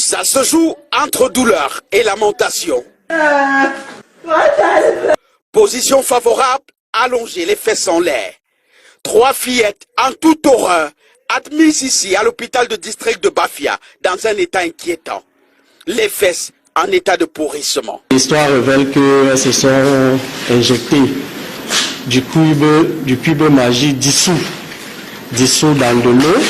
Ça se joue entre douleur et lamentation. Position favorable, allongée, les fesses en l'air. 3 fillettes en toute horreur, admises ici à l'hôpital de district de Bafia, dans un état inquiétant. Les fesses en état de pourrissement. L'histoire révèle qu'elles se sont injectées du cube magie dissous dans de l'eau,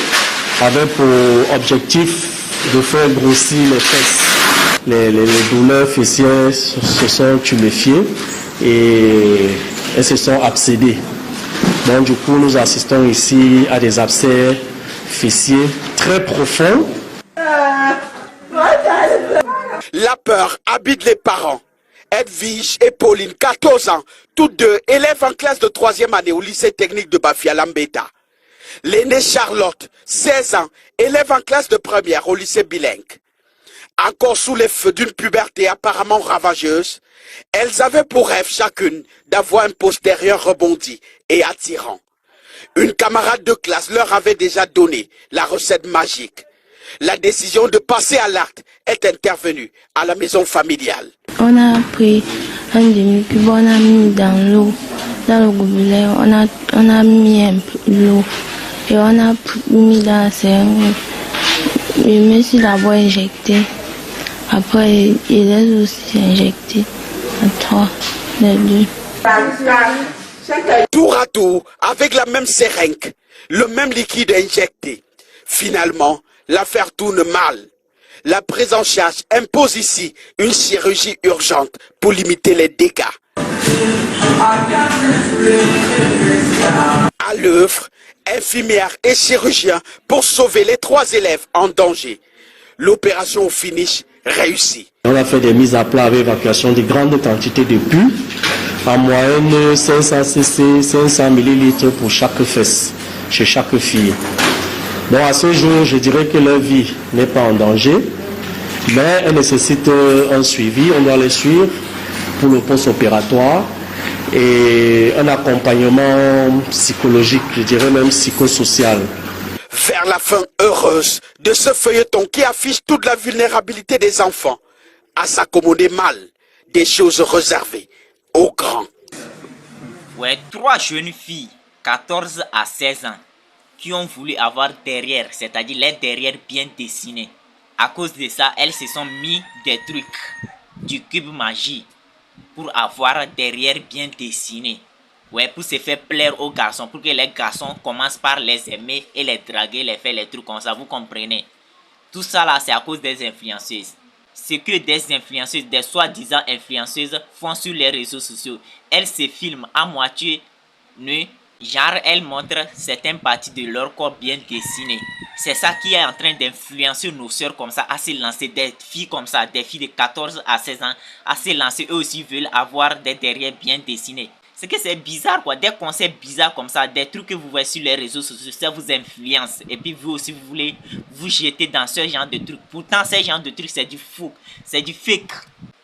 avec pour objectif de faire grossir les fesses. Les douleurs fessières se sont tuméfiées et elles se sont abcédées. Donc du coup, nous assistons ici à des abcès fessiers très profonds. La peur habite les parents. Edwige et Pauline, 14 ans, toutes deux élèves en classe de 3e année au lycée technique de Bafia Lambeta. L'aînée Charlotte, 16 ans, élève en classe de première au lycée bilingue. Encore sous les feux d'une puberté apparemment ravageuse, elles avaient pour rêve chacune d'avoir un postérieur rebondi et attirant. Une camarade de classe leur avait déjà donné la recette magique. La décision de passer à l'acte est intervenue à la maison familiale. On a pris un demi-cube, on a mis dans l'eau, dans le gobelet, on a mis un peu l'eau et on a mis dans la seringue. Je me suis d'abord injecté, après il est aussi injecté à 3, les deux. Tour à tour, avec la même seringue, le même liquide injecté. Finalement, l'affaire tourne mal. La prise en charge impose ici une chirurgie urgente pour limiter les dégâts. À l'œuvre, infirmières et chirurgiens pour sauver les 3 élèves en danger. L'opération au finish réussit. On a fait des mises à plat avec évacuation de grandes quantités de pus, en moyenne 500 cc, 500 ml pour chaque fesse, chez chaque fille. Bon, à ce jour, je dirais que leur vie n'est pas en danger, mais elle nécessite un suivi. On doit les suivre pour le post-opératoire et un accompagnement psychologique, je dirais même psychosocial. Vers la fin heureuse de ce feuilleton qui affiche toute la vulnérabilité des enfants, à s'accommoder mal des choses réservées aux grands. Ouais, 3 jeunes filles, 14 à 16 ans, qui ont voulu avoir derrière, c'est-à-dire les derrière bien dessinés. À cause de ça, elles se sont mis des trucs du cube magie pour avoir derrière bien dessiné. Ouais, pour se faire plaire aux garçons, pour que les garçons commencent par les aimer et les draguer, les faire les trucs comme ça, vous comprenez. Tout ça là, c'est à cause des influenceuses. Ce que des influenceuses, des soi-disant influenceuses font sur les réseaux sociaux. Elles se filment à moitié nues. Genre, elles montrent certaines parties de leur corps bien dessinées. C'est ça qui est en train d'influencer nos soeurs comme ça, à se lancer, des filles comme ça, des filles de 14 à 16 ans, à se lancer, eux aussi veulent avoir des derrières bien dessinés. C'est que c'est bizarre quoi, des concepts bizarres comme ça, des trucs que vous voyez sur les réseaux sociaux, ça vous influence. Et puis vous aussi vous voulez vous jeter dans ce genre de trucs. Pourtant ce genre de trucs c'est du faux, c'est du fake.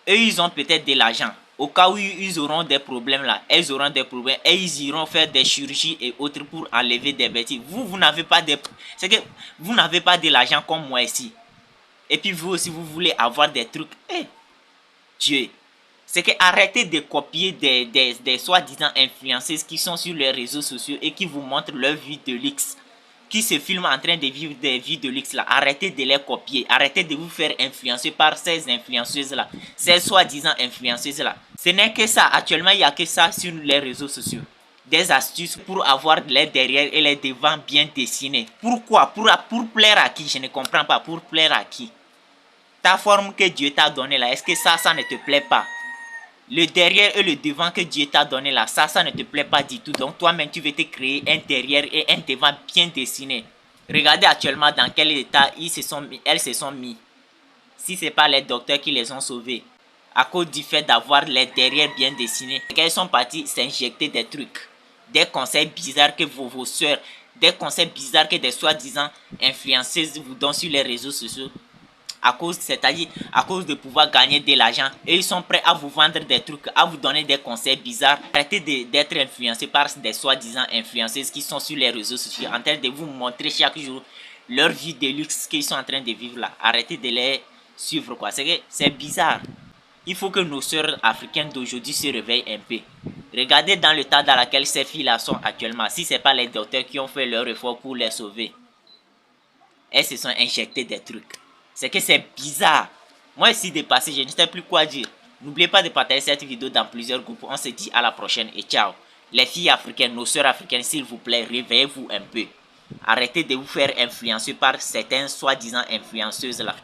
Eux ils ont peut-être de l'argent. Au cas où ils auront des problèmes là, elles auront des problèmes et ils iront faire des chirurgies et autres pour enlever des bêtises. Vous n'avez pas de... C'est que vous n'avez pas de l'argent comme moi ici. Et puis vous aussi vous voulez avoir des trucs. Eh, Dieu. C'est que arrêtez de copier des soi-disant influenceuses qui sont sur les réseaux sociaux et qui vous montrent leur vie de luxe. Qui se filment en train de vivre des vies de luxe là. Arrêtez de les copier. Arrêtez de vous faire influencer par ces influenceuses là. Ces soi-disant influenceuses là. Ce n'est que ça. Actuellement, il n'y a que ça sur les réseaux sociaux. Des astuces pour avoir les derrière et les devants bien dessinés. Pourquoi? Pour plaire à qui? Je ne comprends pas. Pour plaire à qui? Ta forme que Dieu t'a donnée là, est-ce que ça ne te plaît pas? Le derrière et le devant que Dieu t'a donné là, ça ne te plaît pas du tout. Donc toi-même, tu veux te créer un derrière et un devant bien dessiné. Regardez actuellement dans quel état elles se sont mis. Si ce n'est pas les docteurs qui les ont sauvés. À cause du fait d'avoir les derrière bien dessinés. Elles sont parties s'injecter des trucs. Des conseils bizarres que vos soeurs, des conseils bizarres que des soi-disant influenceuses vous donnent sur les réseaux sociaux. C'est-à-dire à cause de pouvoir gagner de l'argent. Et ils sont prêts à vous vendre des trucs, à vous donner des conseils bizarres. Arrêtez d'être influencés par des soi-disant influenceuses qui sont sur les réseaux sociaux en train de vous montrer chaque jour leur vie de luxe qu'ils sont en train de vivre là. Arrêtez de les suivre quoi. C'est bizarre. Il faut que nos sœurs africaines d'aujourd'hui se réveillent un peu. Regardez dans le tas dans lequel ces filles-là sont actuellement. Si ce n'est pas les docteurs qui ont fait leur effort pour les sauver. Elles se sont injectées des trucs. C'est que c'est bizarre. Moi ici dépassé, je ne sais plus quoi dire. N'oubliez pas de partager cette vidéo dans plusieurs groupes. On se dit à la prochaine et ciao. Les filles africaines, nos sœurs africaines, s'il vous plaît, réveillez-vous un peu. Arrêtez de vous faire influencer par certaines soi-disant influenceuses là.